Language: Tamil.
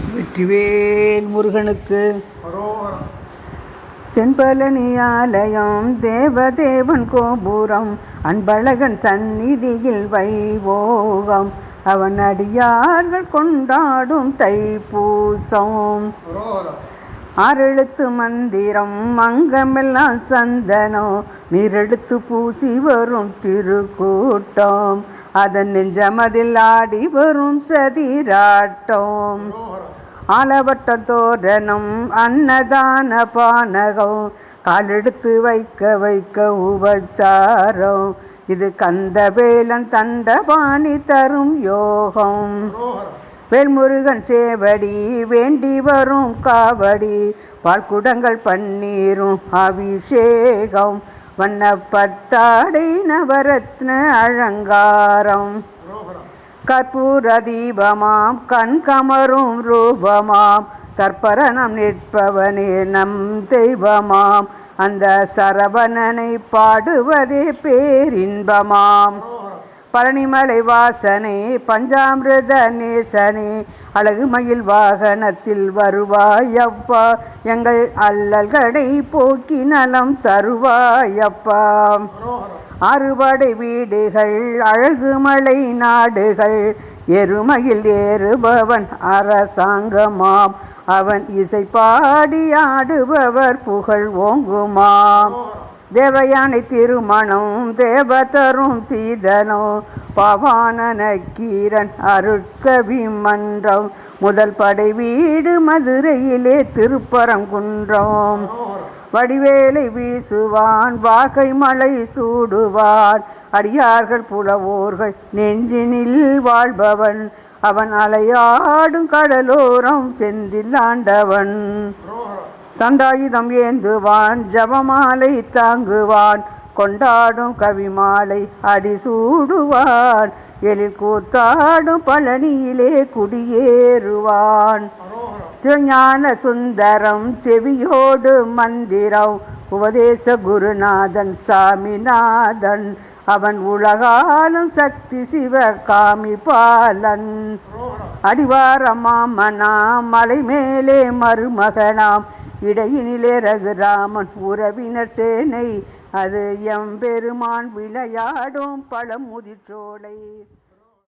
வெற்றிவேல் முருகனுக்கு தென்பழனி ஆலயம் தேவதேவன் கோபுரம் அன்பழகன் சந்நிதியில் வைபோகம் அவன் அடியார்கள் கொண்டாடும் தைப்பூசம். ஆறெழுத்து மந்திரம் அங்கமெல்லாம் சந்தனம் நீரெடுத்து பூசி வரும் திருக்கூட்டம் அதன் நெஞ்சமதில் ஆடி வரும் சதிராட்டம். ஆலவட்ட தோரணம் அன்னதான பானகம் காலெடுத்து வைக்க வைக்க உபச்சாரம் இது கந்தவேலன் தண்டபாணி தரும் யோகம். வேல்முருகன் சேவடி வேண்டி வரும் காவடி பால்குடங்கள் பன்னீரும் அபிஷேகம் வண்ணப்பட்டாடை நவரத்ன அலங்காரம். கற்பூர தீபமாம் கண் கமரும் ரூபமாம் தற்பரணம் நிற்பவனே நம் தெய்வமாம் அந்த சரவணனை பாடுவதே பேரின்பமாம். பழனிமலை வாசனே பஞ்சாமிரத நேசனே அழகு மயில் வாகனத்தில் வருவாயப்பா எங்கள் அல்லல்களை போக்கி நலம் தருவாயப்பா. அறுபடை வீடுகள் அழகுமலை நாடுகள் எருமையில் ஏறுபவன் அரசாங்கமாம் அவன் இசை பாடி ஆடுபவர் புகழ் ஓங்குமாம். தேவயானை திருமணம் தேவதரும் சீதனம் பவான நக்கீரன் அருட்கவி மன்றம் முதல் படை வீடு மதுரையிலே திருப்பரங்குன்றம். வடிவேலை வீசுவான் வாகை மலை சூடுவான் அடியார்கள் புலவோர்கள் நெஞ்சினில் வாழ்பவன் அவன் அலையாடும் கடலோரம் செந்தில் ஆண்டவன். தண்டாயுதம் ஏந்துவான் ஜபமாலை தாங்குவான் கொண்டாடும் கவிமாலை அடிசூடுவான் எழில் கூத்தாடும் பழனியிலே குடியேறுவான். சிவஞான சுந்தரம் செவியோடு மந்திரம் உபதேச குருநாதன் சாமிநாதன் அவன் உலகாலும் சக்தி சிவ காமி பாலன். அடிவாரமாமனாம் மலை மேலே மருமகனாம் இடையினிலே ரகுராமன் உறவினர் சேனை அது எம்பெருமான் விளையாடும் பழமுதிர்ச்சோலை.